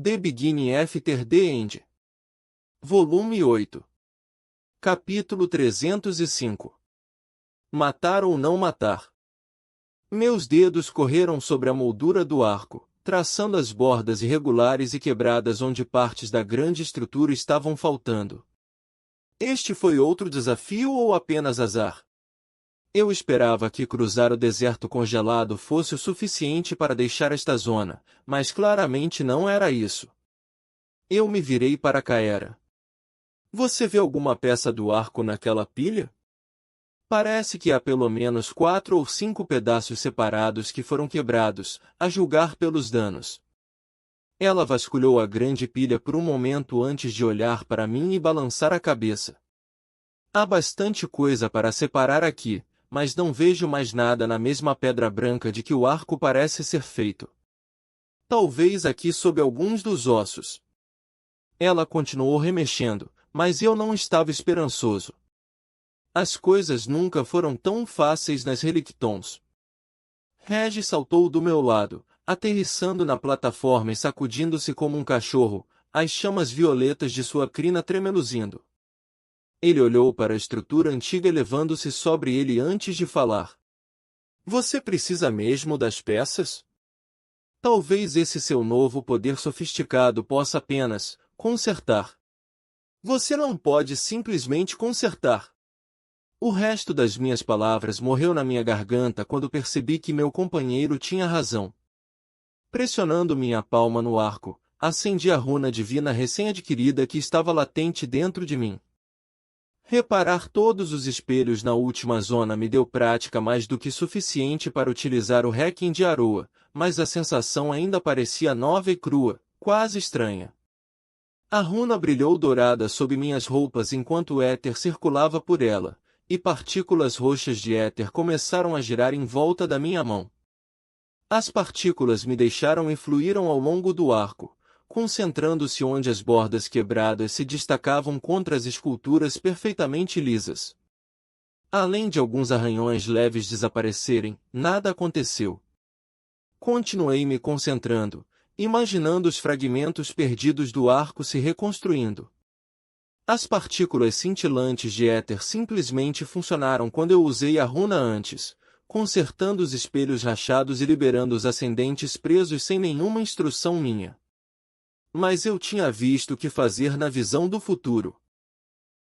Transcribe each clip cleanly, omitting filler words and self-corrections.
The Beginning After the End. Volume 8. Capítulo 305. Matar ou não matar. Meus dedos correram sobre a moldura do arco, traçando as bordas irregulares e quebradas onde partes da grande estrutura estavam faltando. Este foi outro desafio ou apenas azar? Eu esperava que cruzar o deserto congelado fosse o suficiente para deixar esta zona, mas claramente não era isso. Eu me virei para Kaera. Você vê alguma peça do arco naquela pilha? Parece que há pelo menos 4 ou 5 pedaços separados que foram quebrados, a julgar pelos danos. Ela vasculhou a grande pilha por um momento antes de olhar para mim e balançar a cabeça. Há bastante coisa para separar aqui, mas não vejo mais nada na mesma pedra branca de que o arco parece ser feito. Talvez aqui sob alguns dos ossos. Ela continuou remexendo, mas eu não estava esperançoso. As coisas nunca foram tão fáceis nas Relictons. Regis saltou do meu lado, aterrissando na plataforma e sacudindo-se como um cachorro, as chamas violetas de sua crina tremeluzindo. Ele olhou para a estrutura antiga elevando-se sobre ele antes de falar. Você precisa mesmo das peças? Talvez esse seu novo poder sofisticado possa apenas consertar. Você não pode simplesmente consertar. O resto das minhas palavras morreu na minha garganta quando percebi que meu companheiro tinha razão. Pressionando minha palma no arco, acendi a runa divina recém-adquirida que estava latente dentro de mim. Reparar todos os espelhos na última zona me deu prática mais do que suficiente para utilizar o hacking de Aroa, mas a sensação ainda parecia nova e crua, quase estranha. A runa brilhou dourada sob minhas roupas enquanto o éter circulava por ela, e partículas roxas de éter começaram a girar em volta da minha mão. As partículas me deixaram e fluíram ao longo do arco, concentrando-se onde as bordas quebradas se destacavam contra as esculturas perfeitamente lisas. Além de alguns arranhões leves desaparecerem, nada aconteceu. Continuei me concentrando, imaginando os fragmentos perdidos do arco se reconstruindo. As partículas cintilantes de éter simplesmente funcionaram quando eu usei a runa antes, consertando os espelhos rachados e liberando os ascendentes presos sem nenhuma instrução minha. Mas eu tinha visto o que fazer na visão do futuro.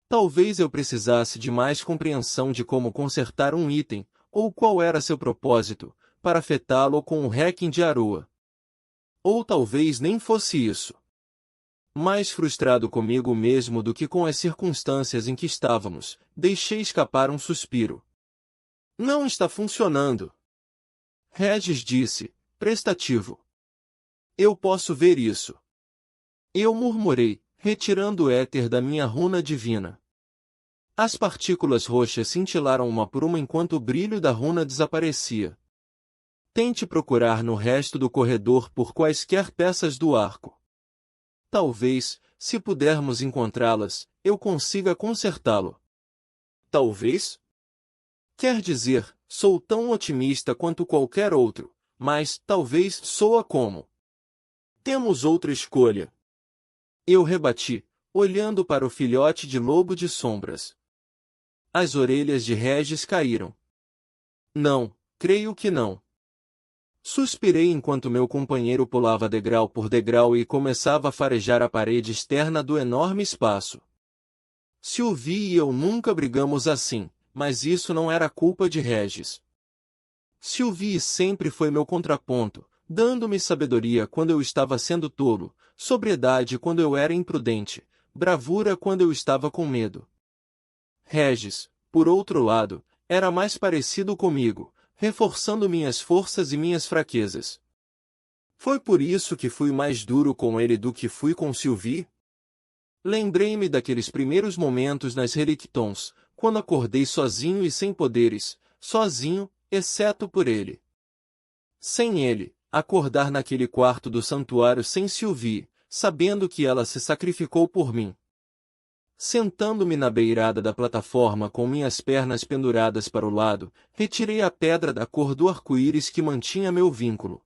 Talvez eu precisasse de mais compreensão de como consertar um item, ou qual era seu propósito, para afetá-lo com o hacking de Aroa. Ou talvez nem fosse isso. Mais frustrado comigo mesmo do que com as circunstâncias em que estávamos, deixei escapar um suspiro. Não está funcionando. Regis disse, prestativo. Eu posso ver isso. Eu murmurei, retirando o éter da minha runa divina. As partículas roxas cintilaram uma por uma enquanto o brilho da runa desaparecia. Tente procurar no resto do corredor por quaisquer peças do arco. Talvez, se pudermos encontrá-las, eu consiga consertá-lo. Talvez? Quer dizer, sou tão otimista quanto qualquer outro, mas talvez soa como. Temos outra escolha. Eu rebati, olhando para o filhote de lobo de sombras. As orelhas de Regis caíram. Não, creio que não. Suspirei enquanto meu companheiro pulava degrau por degrau e começava a farejar a parede externa do enorme espaço. Sylvie e eu nunca brigamos assim, mas isso não era culpa de Regis. Sylvie sempre foi meu contraponto, dando-me sabedoria quando eu estava sendo tolo, sobriedade quando eu era imprudente, bravura quando eu estava com medo. Regis, por outro lado, era mais parecido comigo, reforçando minhas forças e minhas fraquezas. Foi por isso que fui mais duro com ele do que fui com Sylvie? Lembrei-me daqueles primeiros momentos nas Relictons, quando acordei sozinho e sem poderes, sozinho, exceto por ele. Sem ele, acordar naquele quarto do santuário sem Sylvie, sabendo que ela se sacrificou por mim. Sentando-me na beirada da plataforma com minhas pernas penduradas para o lado, retirei a pedra da cor do arco-íris que mantinha meu vínculo.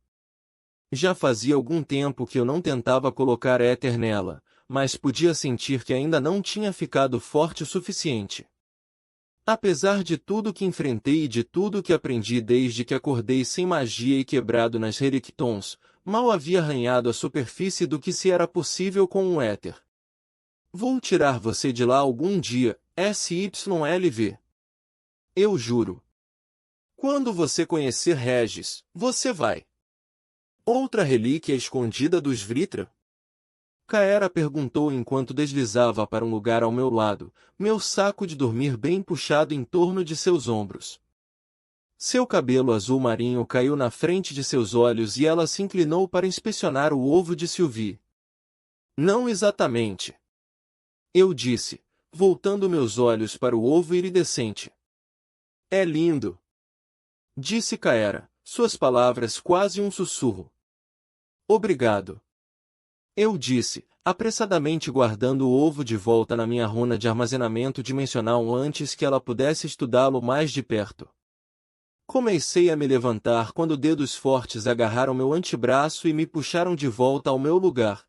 Já fazia algum tempo que eu não tentava colocar éter nela, mas podia sentir que ainda não tinha ficado forte o suficiente. Apesar de tudo que enfrentei e de tudo que aprendi desde que acordei sem magia e quebrado nas Relictons, mal havia arranhado a superfície do que se era possível com um éter. Vou tirar você de lá algum dia, SYLV. Eu juro. Quando você conhecer Regis, você vai. Outra relíquia escondida dos Vritra? Kaera perguntou enquanto deslizava para um lugar ao meu lado, meu saco de dormir bem puxado em torno de seus ombros. Seu cabelo azul marinho caiu na frente de seus olhos e ela se inclinou para inspecionar o ovo de Sylvie. Não exatamente. Eu disse, voltando meus olhos para o ovo iridescente. É lindo. Disse Kaera, suas palavras quase um sussurro. Obrigado. Eu disse, apressadamente guardando o ovo de volta na minha runa de armazenamento dimensional antes que ela pudesse estudá-lo mais de perto. Comecei a me levantar quando dedos fortes agarraram meu antebraço e me puxaram de volta ao meu lugar.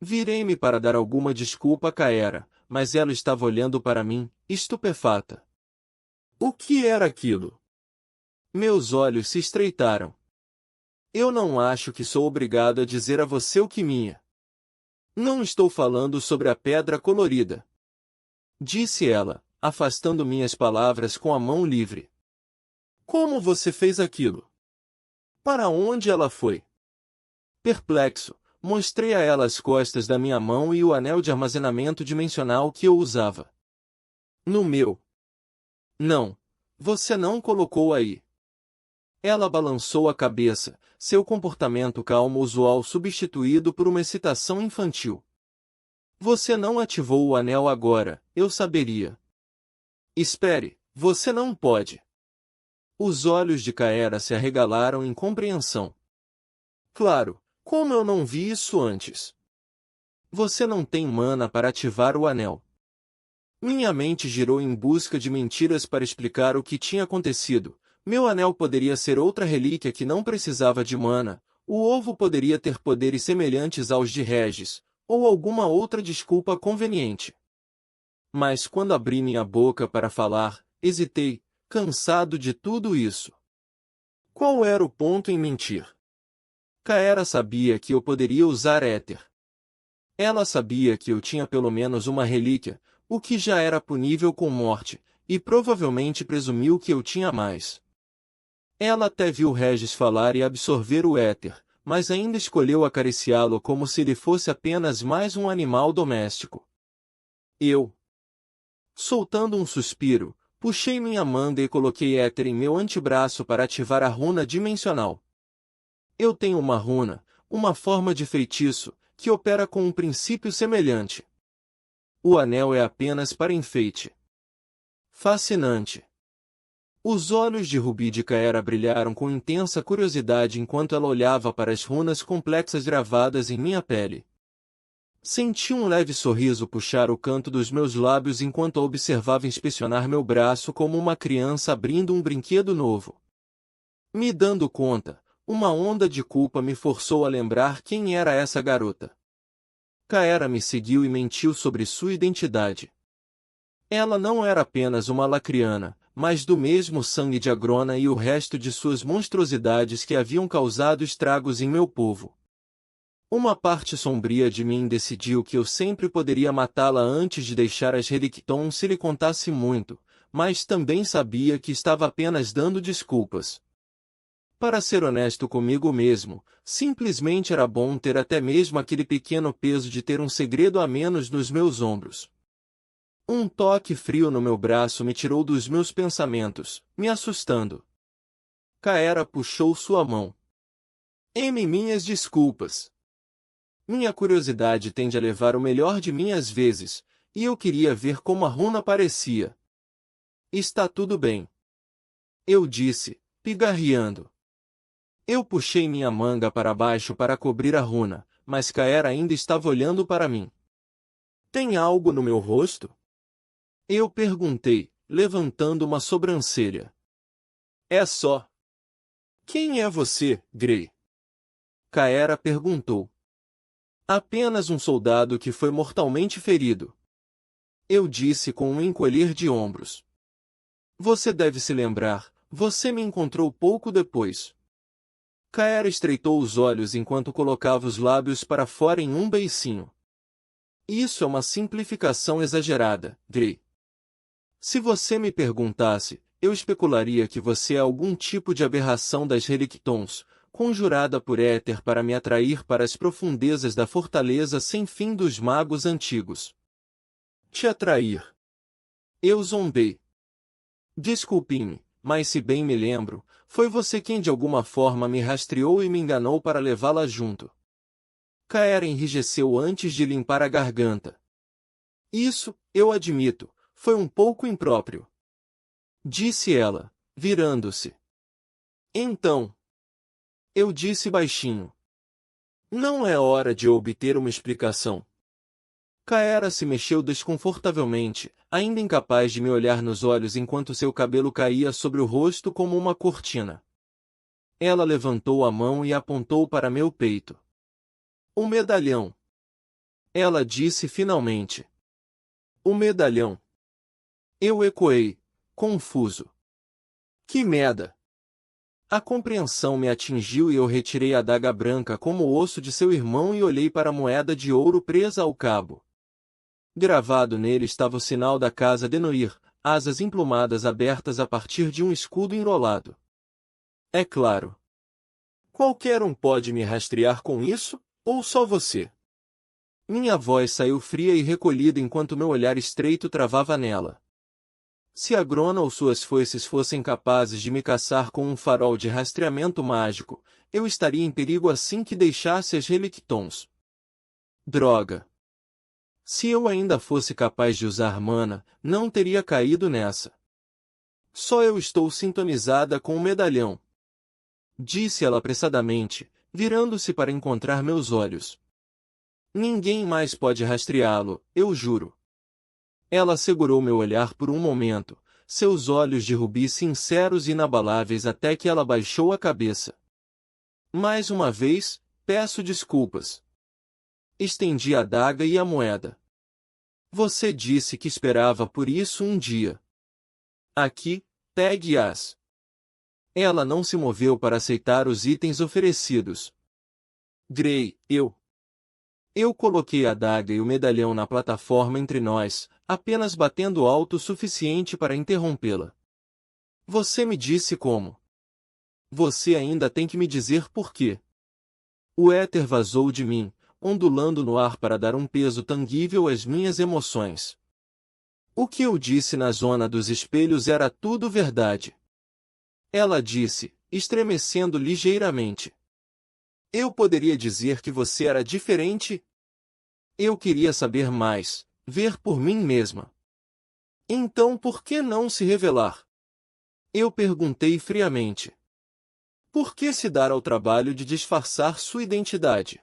Virei-me para dar alguma desculpa a Kaera, mas ela estava olhando para mim, estupefata. O que era aquilo? Meus olhos se estreitaram. Eu não acho que sou obrigado a dizer a você o que minha. Não estou falando sobre a pedra colorida. Disse ela, afastando minhas palavras com a mão livre. Como você fez aquilo? Para onde ela foi? Perplexo, mostrei a ela as costas da minha mão e o anel de armazenamento dimensional que eu usava. No meu. Não, você não colocou aí. Ela balançou a cabeça, seu comportamento calmo usual substituído por uma excitação infantil. Você não ativou o anel agora, eu saberia. Espere, você não pode. Os olhos de Kaera se arregalaram em compreensão. Claro, como eu não vi isso antes? Você não tem mana para ativar o anel. Minha mente girou em busca de mentiras para explicar o que tinha acontecido. Meu anel poderia ser outra relíquia que não precisava de mana, o ovo poderia ter poderes semelhantes aos de Regis, ou alguma outra desculpa conveniente. Mas quando abri minha boca para falar, hesitei, cansado de tudo isso. Qual era o ponto em mentir? Kaera sabia que eu poderia usar éter. Ela sabia que eu tinha pelo menos uma relíquia, o que já era punível com morte, e provavelmente presumiu que eu tinha mais. Ela até viu Regis falar e absorver o éter, mas ainda escolheu acariciá-lo como se ele fosse apenas mais um animal doméstico. Eu, soltando um suspiro, puxei minha manga e coloquei éter em meu antebraço para ativar a runa dimensional. Eu tenho uma runa, uma forma de feitiço, que opera com um princípio semelhante. O anel é apenas para enfeite. Fascinante. Os olhos de Rubi de Kaera brilharam com intensa curiosidade enquanto ela olhava para as runas complexas gravadas em minha pele. Senti um leve sorriso puxar o canto dos meus lábios enquanto a observava inspecionar meu braço como uma criança abrindo um brinquedo novo. Me dando conta, uma onda de culpa me forçou a lembrar quem era essa garota. Kaera me seguiu e mentiu sobre sua identidade. Ela não era apenas uma lacriana, mas do mesmo sangue de Agrona e o resto de suas monstruosidades que haviam causado estragos em meu povo. Uma parte sombria de mim decidiu que eu sempre poderia matá-la antes de deixar as Relictons se lhe contasse muito, mas também sabia que estava apenas dando desculpas. Para ser honesto comigo mesmo, simplesmente era bom ter até mesmo aquele pequeno peso de ter um segredo a menos nos meus ombros. Um toque frio no meu braço me tirou dos meus pensamentos, me assustando. Kaera puxou sua mão. Minhas desculpas. Minha curiosidade tende a levar o melhor de mim às vezes, e eu queria ver como a runa parecia. Está tudo bem. Eu disse, pigarreando. Eu puxei minha manga para baixo para cobrir a runa, mas Kaera ainda estava olhando para mim. Tem algo no meu rosto? Eu perguntei, levantando uma sobrancelha. É só. Quem é você, Grey? Kaera perguntou. Apenas um soldado que foi mortalmente ferido. Eu disse com um encolher de ombros. Você deve se lembrar, você me encontrou pouco depois. Kaera estreitou os olhos enquanto colocava os lábios para fora em um beicinho. Isso é uma simplificação exagerada, Gray. Se você me perguntasse, eu especularia que você é algum tipo de aberração das Relictons, conjurada por éter para me atrair para as profundezas da fortaleza sem fim dos magos antigos. Te atrair. Eu zombei. Desculpe-me, mas se bem me lembro, foi você quem de alguma forma me rastreou e me enganou para levá-la junto. Kaera enrijeceu antes de limpar a garganta. Isso, eu admito, foi um pouco impróprio. Disse ela, virando-se. Então. Eu disse baixinho. Não é hora de obter uma explicação. Kaera se mexeu desconfortavelmente, ainda incapaz de me olhar nos olhos enquanto seu cabelo caía sobre o rosto como uma cortina. Ela levantou a mão e apontou para meu peito. O medalhão. Ela disse finalmente. O medalhão. Eu ecoei, confuso. Que merda! A compreensão me atingiu e eu retirei a adaga branca como o osso de seu irmão e olhei para a moeda de ouro presa ao cabo. Gravado nele estava o sinal da casa de Noir, asas emplumadas abertas a partir de um escudo enrolado. É claro. Qualquer um pode me rastrear com isso, ou só você? Minha voz saiu fria e recolhida enquanto meu olhar estreito travava nela. Se a Grona ou suas foices fossem capazes de me caçar com um farol de rastreamento mágico, eu estaria em perigo assim que deixasse as Relictons. Droga! Se eu ainda fosse capaz de usar mana, não teria caído nessa. Só eu estou sintonizada com o medalhão. Disse ela apressadamente, virando-se para encontrar meus olhos. Ninguém mais pode rastreá-lo, eu juro. Ela segurou meu olhar por um momento, seus olhos de rubi sinceros e inabaláveis até que ela baixou a cabeça. Mais uma vez, peço desculpas. Estendi a adaga e a moeda. Você disse que esperava por isso um dia. Aqui, pegue-as. Ela não se moveu para aceitar os itens oferecidos. Gray, Eu coloquei a adaga e o medalhão na plataforma entre nós, apenas batendo alto o suficiente para interrompê-la. Você me disse como. Você ainda tem que me dizer por quê. O éter vazou de mim, ondulando no ar para dar um peso tangível às minhas emoções. O que eu disse na zona dos espelhos era tudo verdade. Ela disse, estremecendo ligeiramente. Eu poderia dizer que você era diferente? Eu queria saber mais, ver por mim mesma. Então por que não se revelar? Eu perguntei friamente. Por que se dar ao trabalho de disfarçar sua identidade?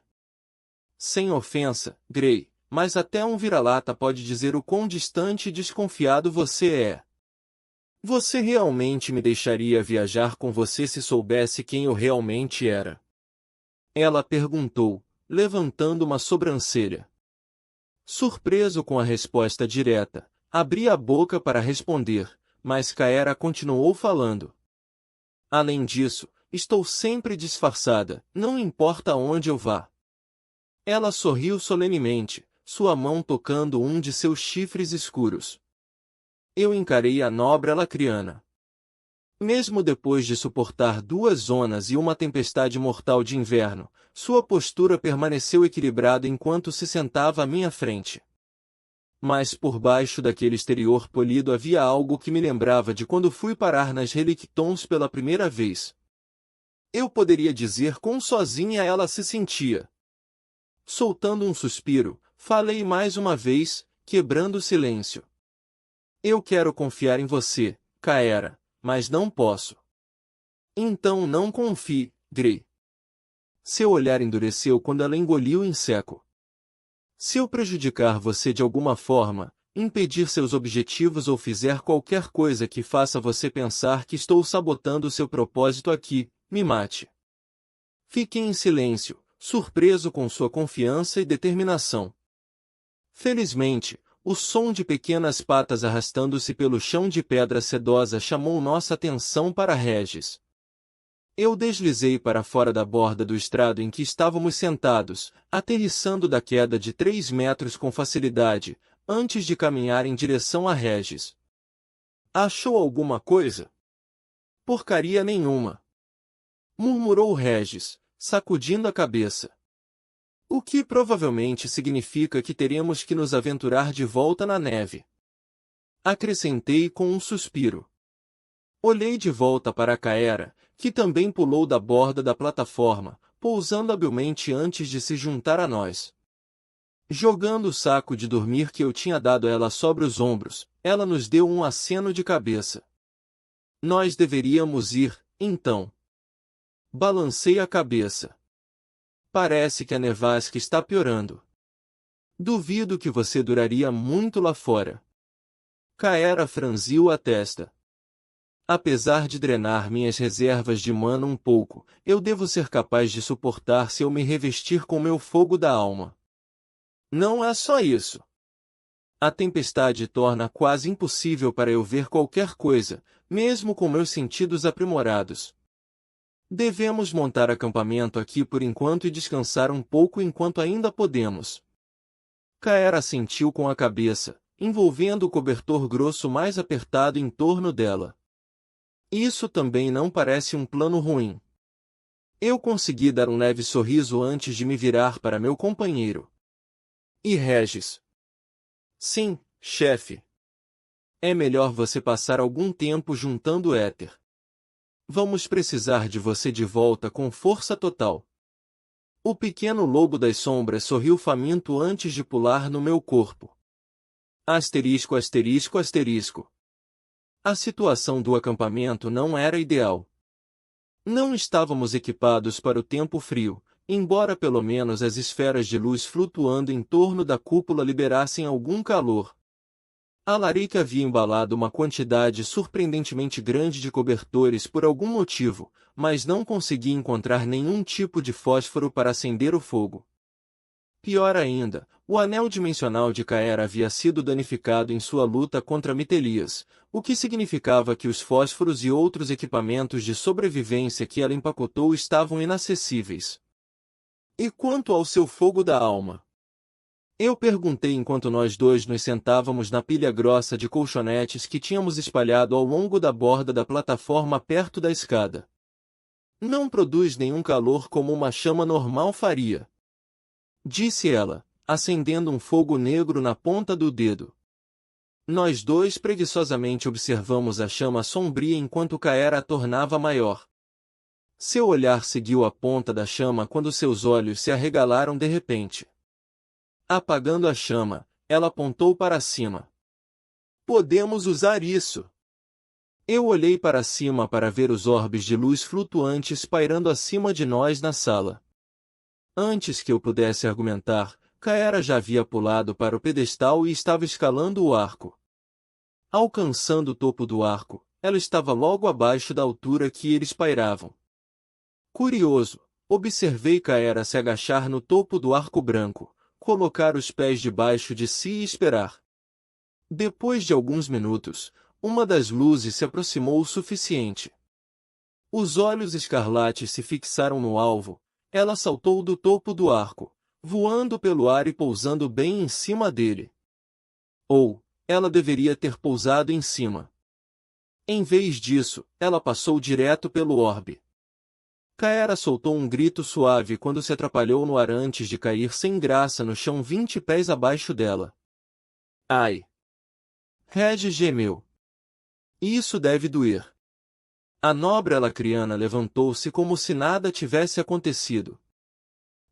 Sem ofensa, Gray, mas até um vira-lata pode dizer o quão distante e desconfiado você é. Você realmente me deixaria viajar com você se soubesse quem eu realmente era? Ela perguntou, levantando uma sobrancelha. Surpreso com a resposta direta, abri a boca para responder, mas Kaera continuou falando. Além disso, estou sempre disfarçada, não importa aonde eu vá. Ela sorriu solenemente, sua mão tocando um de seus chifres escuros. Eu encarei a nobre lacriana. Mesmo depois de suportar 2 zonas e uma tempestade mortal de inverno, sua postura permaneceu equilibrada enquanto se sentava à minha frente. Mas por baixo daquele exterior polido havia algo que me lembrava de quando fui parar nas Relictons pela primeira vez. Eu poderia dizer quão sozinha ela se sentia. Soltando um suspiro, falei mais uma vez, quebrando o silêncio. Eu quero confiar em você, Kaera, mas não posso. Então não confie, Gray. Seu olhar endureceu quando ela engoliu em seco. Se eu prejudicar você de alguma forma, impedir seus objetivos ou fizer qualquer coisa que faça você pensar que estou sabotando seu propósito aqui, me mate. Fiquei em silêncio, surpreso com sua confiança e determinação. Felizmente, o som de pequenas patas arrastando-se pelo chão de pedra sedosa chamou nossa atenção para Regis. Eu deslizei para fora da borda do estrado em que estávamos sentados, aterrissando da queda de 3 metros com facilidade, antes de caminhar em direção a Regis. Achou alguma coisa? Porcaria nenhuma, murmurou Regis, sacudindo a cabeça. O que provavelmente significa que teremos que nos aventurar de volta na neve. Acrescentei com um suspiro. Olhei de volta para Kaera, que também pulou da borda da plataforma, pousando habilmente antes de se juntar a nós. Jogando o saco de dormir que eu tinha dado a ela sobre os ombros, ela nos deu um aceno de cabeça. Nós deveríamos ir, então. Balancei a cabeça. Parece que a nevasca está piorando. Duvido que você duraria muito lá fora. Kaera franziu a testa. Apesar de drenar minhas reservas de mana um pouco, eu devo ser capaz de suportar se eu me revestir com meu fogo da alma. Não é só isso. A tempestade torna quase impossível para eu ver qualquer coisa, mesmo com meus sentidos aprimorados. Devemos montar acampamento aqui por enquanto e descansar um pouco enquanto ainda podemos. Kaera assentiu com a cabeça, envolvendo o cobertor grosso mais apertado em torno dela. Isso também não parece um plano ruim. Eu consegui dar um leve sorriso antes de me virar para meu companheiro. E Regis? Sim, chefe. É melhor você passar algum tempo juntando éter. Vamos precisar de você de volta com força total. O pequeno lobo das sombras sorriu faminto antes de pular no meu corpo. Asterisco, asterisco, asterisco. A situação do acampamento não era ideal. Não estávamos equipados para o tempo frio, embora pelo menos as esferas de luz flutuando em torno da cúpula liberassem algum calor. A larica havia embalado uma quantidade surpreendentemente grande de cobertores por algum motivo, mas não conseguia encontrar nenhum tipo de fósforo para acender o fogo. Pior ainda, o anel dimensional de Kaera havia sido danificado em sua luta contra Mitelias, o que significava que os fósforos e outros equipamentos de sobrevivência que ela empacotou estavam inacessíveis. E quanto ao seu fogo da alma? Eu perguntei enquanto nós dois nos sentávamos na pilha grossa de colchonetes que tínhamos espalhado ao longo da borda da plataforma perto da escada. Não produz nenhum calor como uma chama normal faria, disse ela, acendendo um fogo negro na ponta do dedo. Nós dois preguiçosamente observamos a chama sombria enquanto Kaera a tornava maior. Seu olhar seguiu a ponta da chama quando seus olhos se arregalaram de repente. Apagando a chama, ela apontou para cima. Podemos usar isso. Eu olhei para cima para ver os orbes de luz flutuantes pairando acima de nós na sala. Antes que eu pudesse argumentar, Kaera já havia pulado para o pedestal e estava escalando o arco. Alcançando o topo do arco, ela estava logo abaixo da altura que eles pairavam. Curioso, observei Kaera se agachar no topo do arco branco, colocar os pés debaixo de si e esperar. Depois de alguns minutos, uma das luzes se aproximou o suficiente. Os olhos escarlates se fixaram no alvo, ela saltou do topo do arco, voando pelo ar e pousando bem em cima dele. Ou, ela deveria ter pousado em cima. Em vez disso, ela passou direto pelo orbe. Kaera soltou um grito suave quando se atrapalhou no ar antes de cair sem graça no chão 20 pés abaixo dela. Ai! Regis gemeu. Isso deve doer. A nobre alacriana levantou-se como se nada tivesse acontecido.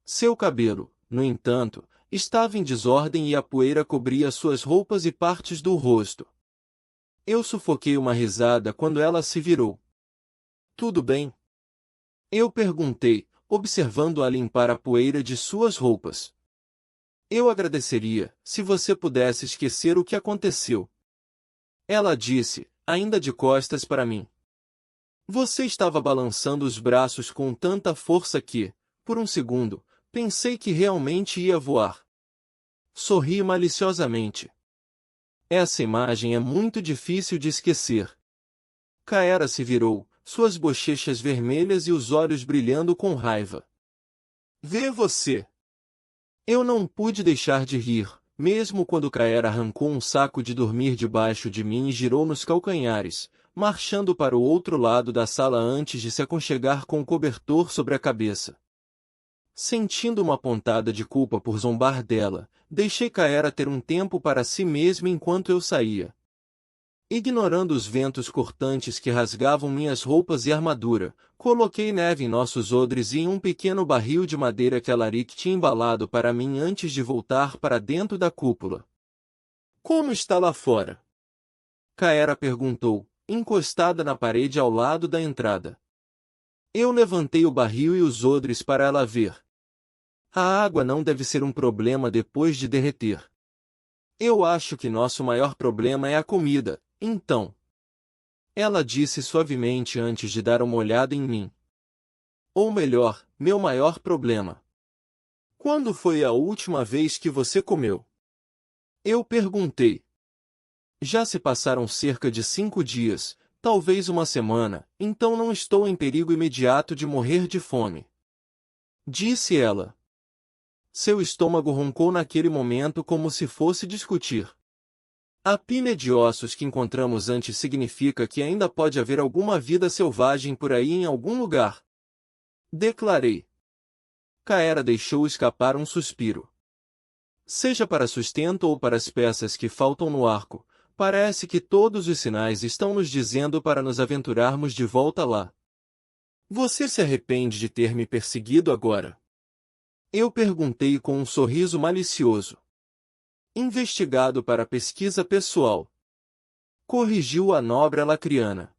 Seu cabelo, no entanto, estava em desordem e a poeira cobria suas roupas e partes do rosto. Eu sufoquei uma risada quando ela se virou. Tudo bem? Eu perguntei, observando-a limpar a poeira de suas roupas. Eu agradeceria, se você pudesse esquecer o que aconteceu. Ela disse, ainda de costas para mim. Você estava balançando os braços com tanta força que, por um segundo, pensei que realmente ia voar. Sorri maliciosamente. Essa imagem é muito difícil de esquecer. Kaera se virou, suas bochechas vermelhas e os olhos brilhando com raiva. Vê você! Eu não pude deixar de rir, mesmo quando Kaera arrancou um saco de dormir debaixo de mim e girou nos calcanhares, marchando para o outro lado da sala antes de se aconchegar com o cobertor sobre a cabeça. Sentindo uma pontada de culpa por zombar dela, deixei Kaera ter um tempo para si mesma enquanto eu saía. Ignorando os ventos cortantes que rasgavam minhas roupas e armadura, coloquei neve em nossos odres e em um pequeno barril de madeira que Alaric tinha embalado para mim antes de voltar para dentro da cúpula. Como está lá fora? Kaera perguntou, encostada na parede ao lado da entrada. Eu levantei o barril e os odres para ela ver. A água não deve ser um problema depois de derreter. Eu acho que nosso maior problema é a comida, então. Ela disse suavemente antes de dar uma olhada em mim. Ou melhor, meu maior problema. Quando foi a última vez que você comeu? Eu perguntei. Já se passaram cerca de 5 dias, talvez uma semana, então não estou em perigo imediato de morrer de fome. Disse ela. Seu estômago roncou naquele momento como se fosse discutir. A pilha de ossos que encontramos antes significa que ainda pode haver alguma vida selvagem por aí em algum lugar. Declarei. Kaera deixou escapar um suspiro. Seja para sustento ou para as peças que faltam no arco, parece que todos os sinais estão nos dizendo para nos aventurarmos de volta lá. Você se arrepende de ter me perseguido agora? Eu perguntei com um sorriso malicioso. Investigado para pesquisa pessoal. Corrigiu a nobre Alacriana.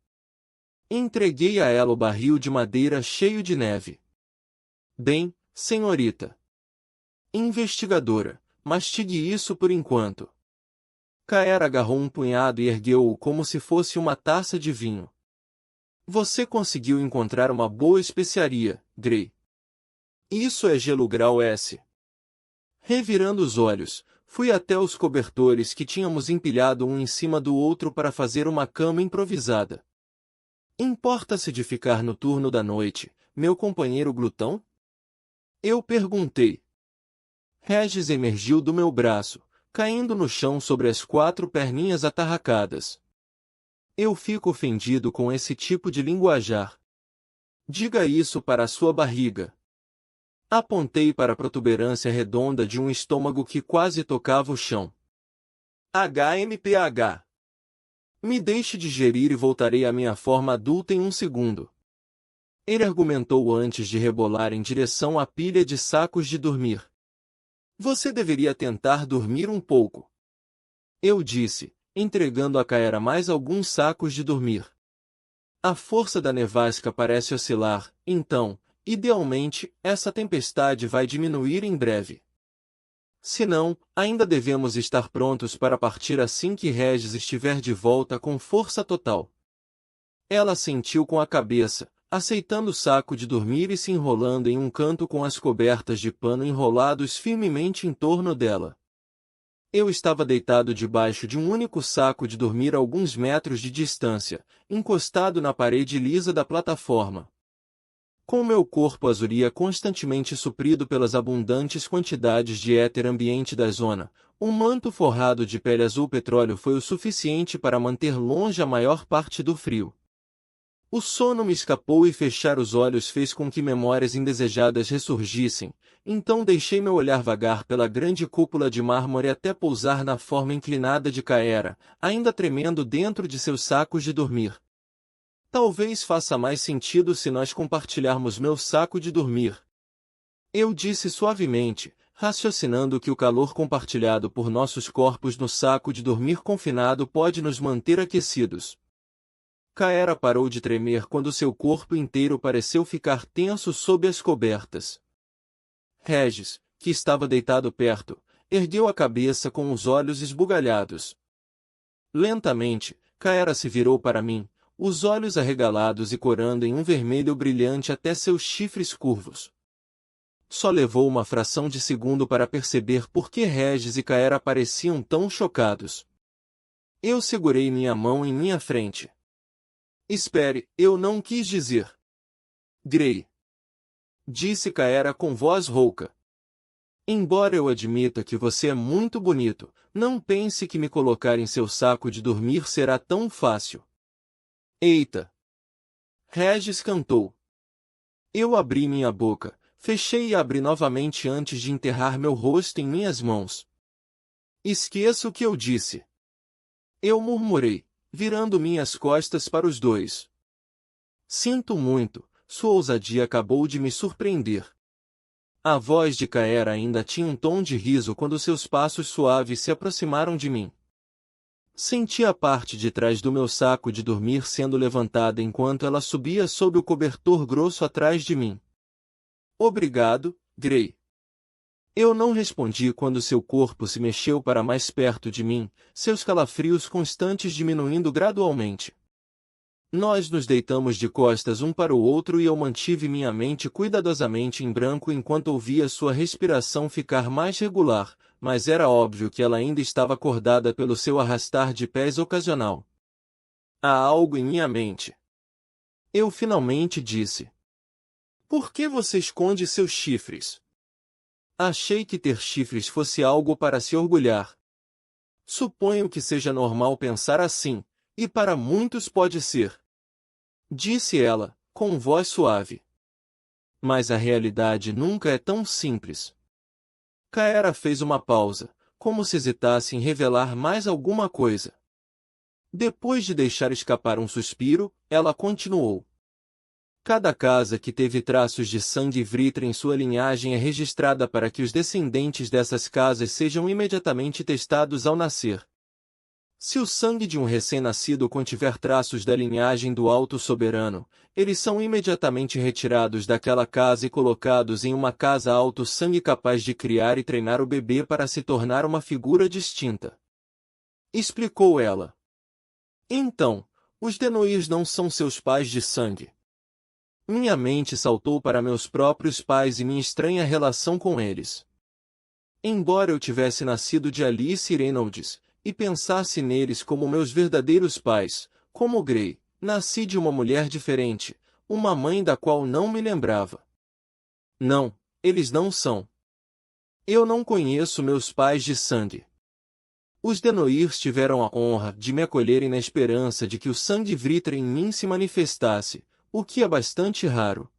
Entreguei a ela o barril de madeira cheio de neve. Bem, senhorita. Investigadora, mastigue isso por enquanto. Kaera agarrou um punhado e ergueu-o como se fosse uma taça de vinho. Você conseguiu encontrar uma boa especiaria, Grey. Isso é gelo grau S. Revirando os olhos, fui até os cobertores que tínhamos empilhado um em cima do outro para fazer uma cama improvisada. Importa-se de ficar no turno da noite, meu companheiro glutão? Eu perguntei. Regis emergiu do meu braço, caindo no chão sobre as 4 perninhas atarracadas. Eu fico ofendido com esse tipo de linguajar. Diga isso para a sua barriga. Apontei para a protuberância redonda de um estômago que quase tocava o chão. HMPH. Me deixe digerir e voltarei à minha forma adulta em um segundo. Ele argumentou antes de rebolar em direção à pilha de sacos de dormir. Você deveria tentar dormir um pouco. Eu disse, entregando a Kaera mais alguns sacos de dormir. A força da nevasca parece oscilar, então, idealmente, essa tempestade vai diminuir em breve. Se não, ainda devemos estar prontos para partir assim que Regis estiver de volta com força total. Ela assentiu com a cabeça, aceitando o saco de dormir e se enrolando em um canto com as cobertas de pano enrolados firmemente em torno dela. Eu estava deitado debaixo de um único saco de dormir a alguns metros de distância, encostado na parede lisa da plataforma. Com meu corpo azuria constantemente suprido pelas abundantes quantidades de éter ambiente da zona, um manto forrado de pele azul petróleo foi o suficiente para manter longe a maior parte do frio. O sono me escapou e fechar os olhos fez com que memórias indesejadas ressurgissem, então deixei meu olhar vagar pela grande cúpula de mármore até pousar na forma inclinada de Kaera, ainda tremendo dentro de seus sacos de dormir. Talvez faça mais sentido se nós compartilharmos meu saco de dormir. Eu disse suavemente, raciocinando que o calor compartilhado por nossos corpos no saco de dormir confinado pode nos manter aquecidos. Kaera parou de tremer quando seu corpo inteiro pareceu ficar tenso sob as cobertas. Regis, que estava deitado perto, ergueu a cabeça com os olhos esbugalhados. Lentamente, Kaera se virou para mim, os olhos arregalados e corando em um vermelho brilhante até seus chifres curvos. Só levou uma fração de segundo para perceber por que Regis e Caera pareciam tão chocados. Eu segurei minha mão em minha frente. Espere, eu não quis dizer. Grey. Disse Caera com voz rouca. Embora eu admita que você é muito bonito, não pense que me colocar em seu saco de dormir será tão fácil. Eita! Regis cantou. Eu abri minha boca, fechei e abri novamente antes de enterrar meu rosto em minhas mãos. Esqueça o que eu disse. Eu murmurei, virando minhas costas para os dois. Sinto muito, sua ousadia acabou de me surpreender. A voz de Caera ainda tinha um tom de riso quando seus passos suaves se aproximaram de mim. Senti a parte de trás do meu saco de dormir sendo levantada enquanto ela subia sob o cobertor grosso atrás de mim. Obrigado, Grey. Eu não respondi quando seu corpo se mexeu para mais perto de mim, seus calafrios constantes diminuindo gradualmente. Nós nos deitamos de costas um para o outro e eu mantive minha mente cuidadosamente em branco enquanto ouvia sua respiração ficar mais regular, mas era óbvio que ela ainda estava acordada pelo seu arrastar de pés ocasional. Há algo em minha mente. Eu finalmente disse. Por que você esconde seus chifres? Achei que ter chifres fosse algo para se orgulhar. Suponho que seja normal pensar assim, e para muitos pode ser. Disse ela, com voz suave. Mas a realidade nunca é tão simples. Caera fez uma pausa, como se hesitasse em revelar mais alguma coisa. Depois de deixar escapar um suspiro, ela continuou. Cada casa que teve traços de sangue Vritra em sua linhagem é registrada para que os descendentes dessas casas sejam imediatamente testados ao nascer. Se o sangue de um recém-nascido contiver traços da linhagem do Alto Soberano, eles são imediatamente retirados daquela casa e colocados em uma casa alto-sangue capaz de criar e treinar o bebê para se tornar uma figura distinta. Explicou ela. Então, os Denoirs não são seus pais de sangue. Minha mente saltou para meus próprios pais e minha estranha relação com eles. Embora eu tivesse nascido de Alice Reynolds, e pensasse neles como meus verdadeiros pais, como Grey, nasci de uma mulher diferente, uma mãe da qual não me lembrava. Não, eles não são. Eu não conheço meus pais de sangue. Os Denoirs tiveram a honra de me acolherem na esperança de que o sangue Vritra em mim se manifestasse, o que é bastante raro.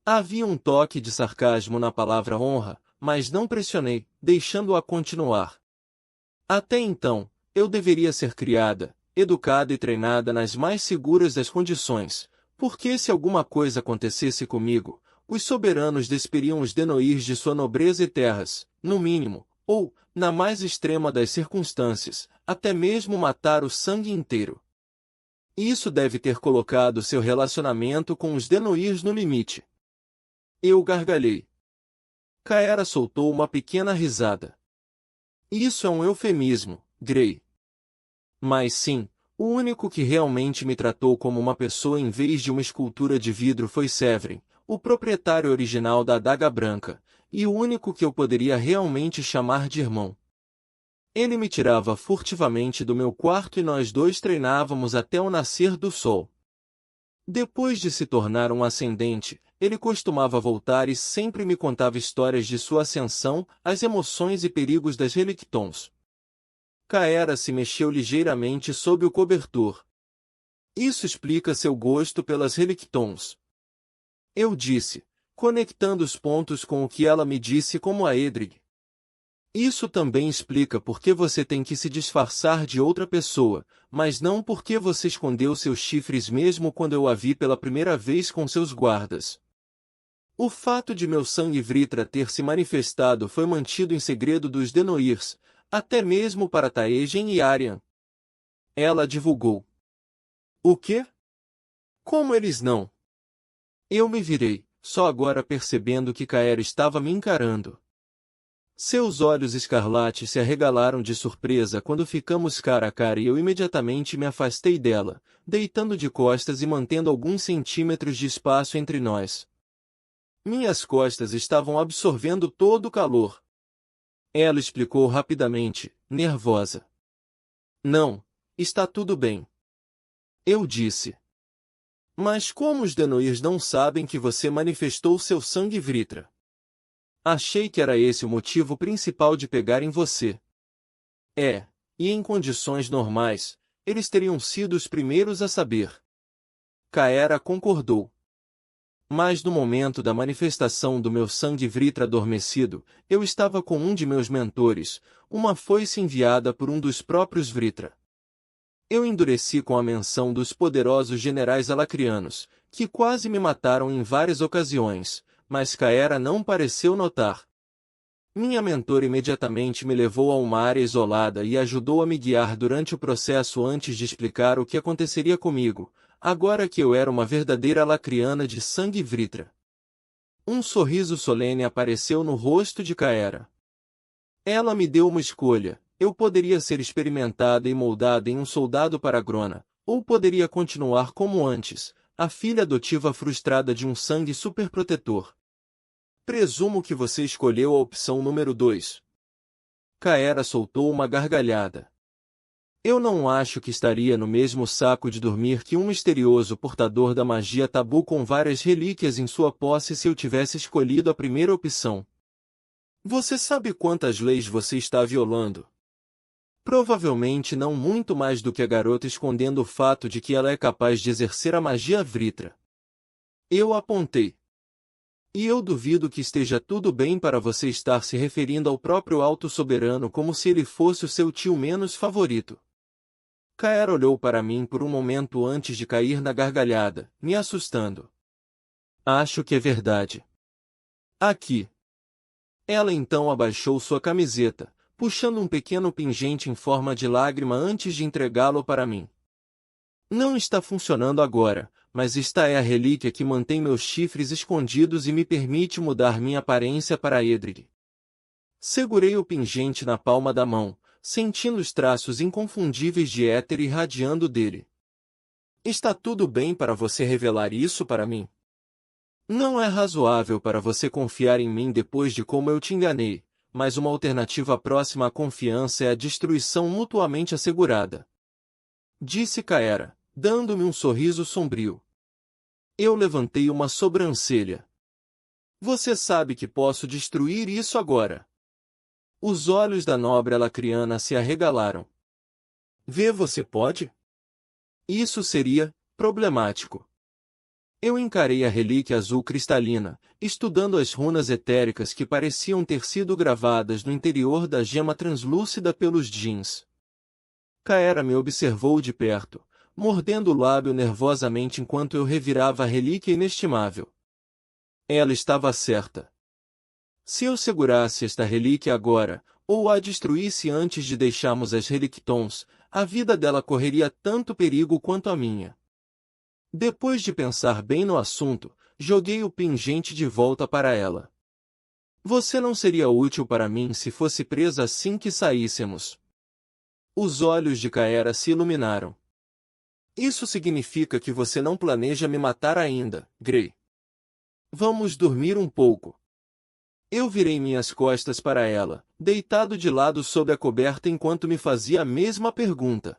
Havia um toque de sarcasmo na palavra honra, mas não pressionei, deixando-a continuar. Até então, eu deveria ser criada, educada e treinada nas mais seguras das condições, porque se alguma coisa acontecesse comigo, os soberanos despiriam os Denoirs de sua nobreza e terras, no mínimo, ou, na mais extrema das circunstâncias, até mesmo matar o sangue inteiro. Isso deve ter colocado seu relacionamento com os Denoirs no limite. Eu gargalhei. Caera soltou uma pequena risada. Isso é um eufemismo, Grey. Mas sim, o único que realmente me tratou como uma pessoa em vez de uma escultura de vidro foi Severin, o proprietário original da adaga branca, e o único que eu poderia realmente chamar de irmão. Ele me tirava furtivamente do meu quarto e nós dois treinávamos até o nascer do sol. Depois de se tornar um ascendente, ele costumava voltar e sempre me contava histórias de sua ascensão, as emoções e perigos das Relictons. Caera se mexeu ligeiramente sob o cobertor. Isso explica seu gosto pelas Relictons. Eu disse, conectando os pontos com o que ela me disse como a Edrig. Isso também explica por que você tem que se disfarçar de outra pessoa, mas não por que você escondeu seus chifres mesmo quando eu a vi pela primeira vez com seus guardas. O fato de meu sangue Vritra ter se manifestado foi mantido em segredo dos Denoirs, até mesmo para Taegen e Aryan. Ela divulgou. O quê? Como eles não? Eu me virei, só agora percebendo que Caera estava me encarando. Seus olhos escarlates se arregalaram de surpresa quando ficamos cara a cara e eu imediatamente me afastei dela, deitando de costas e mantendo alguns centímetros de espaço entre nós. Minhas costas estavam absorvendo todo o calor. Ela explicou rapidamente, nervosa. Não, está tudo bem. Eu disse. Mas como os Denoirs não sabem que você manifestou seu sangue Vritra? Achei que era esse o motivo principal de pegar em você. É, e em condições normais, eles teriam sido os primeiros a saber. Kaera concordou. Mas no momento da manifestação do meu sangue Vritra adormecido, eu estava com um de meus mentores, uma foice enviada por um dos próprios Vritra. Eu endureci com a menção dos poderosos generais alacrianos, que quase me mataram em várias ocasiões, mas Kaera não pareceu notar. Minha mentora imediatamente me levou a uma área isolada e ajudou a me guiar durante o processo antes de explicar o que aconteceria comigo, agora que eu era uma verdadeira alacriana de sangue Vritra. Um sorriso solene apareceu no rosto de Kaera. Ela me deu uma escolha: eu poderia ser experimentada e moldada em um soldado para Grona, ou poderia continuar como antes, a filha adotiva frustrada de um sangue superprotetor. Presumo que você escolheu a opção número 2. Kaera soltou uma gargalhada. Eu não acho que estaria no mesmo saco de dormir que um misterioso portador da magia tabu com várias relíquias em sua posse se eu tivesse escolhido a primeira opção. Você sabe quantas leis você está violando? Provavelmente não muito mais do que a garota escondendo o fato de que ela é capaz de exercer a magia Vritra. Eu apontei. E eu duvido que esteja tudo bem para você estar se referindo ao próprio Alto Soberano como se ele fosse o seu tio menos favorito. Kaera olhou para mim por um momento antes de cair na gargalhada, me assustando. Acho que é verdade. Aqui. Ela então abaixou sua camiseta, puxando um pequeno pingente em forma de lágrima antes de entregá-lo para mim. Não está funcionando agora, mas esta é a relíquia que mantém meus chifres escondidos e me permite mudar minha aparência para Edric. Segurei o pingente na palma da mão, sentindo os traços inconfundíveis de éter irradiando dele. Está tudo bem para você revelar isso para mim? Não é razoável para você confiar em mim depois de como eu te enganei, mas uma alternativa próxima à confiança é a destruição mutuamente assegurada. Disse Kaera, dando-me um sorriso sombrio. Eu levantei uma sobrancelha. Você sabe que posso destruir isso agora. Os olhos da nobre alacriana se arregalaram. Vê, você pode? Isso seria problemático. Eu encarei a relíquia azul cristalina, estudando as runas etéricas que pareciam ter sido gravadas no interior da gema translúcida pelos djinns. Kaera me observou de perto, mordendo o lábio nervosamente enquanto eu revirava a relíquia inestimável. Ela estava certa. Se eu segurasse esta relíquia agora, ou a destruísse antes de deixarmos as relictons, a vida dela correria tanto perigo quanto a minha. Depois de pensar bem no assunto, joguei o pingente de volta para ela. Você não seria útil para mim se fosse presa assim que saíssemos. Os olhos de Kaera se iluminaram. Isso significa que você não planeja me matar ainda, Grey. Vamos dormir um pouco. Eu virei minhas costas para ela, deitado de lado sob a coberta enquanto me fazia a mesma pergunta.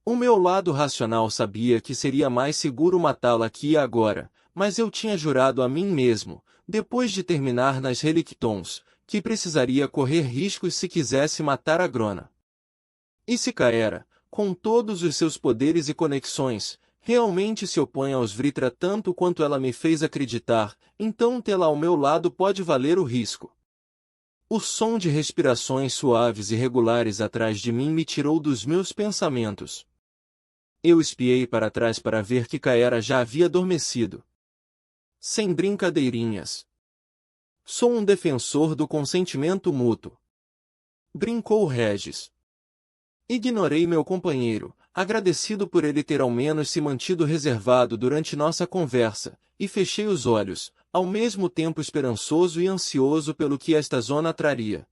O meu lado racional sabia que seria mais seguro matá-la aqui e agora, mas eu tinha jurado a mim mesmo, depois de terminar nas Relictons, que precisaria correr riscos se quisesse matar a Grona. E se Kaera, com todos os seus poderes e conexões, realmente se opõe aos Vritra tanto quanto ela me fez acreditar, então tê-la ao meu lado pode valer o risco. O som de respirações suaves e regulares atrás de mim me tirou dos meus pensamentos. Eu espiei para trás para ver que Kaera já havia adormecido. Sem brincadeirinhas. Sou um defensor do consentimento mútuo. Brincou Regis. Ignorei meu companheiro, agradecido por ele ter ao menos se mantido reservado durante nossa conversa, e fechei os olhos, ao mesmo tempo esperançoso e ansioso pelo que esta zona traria.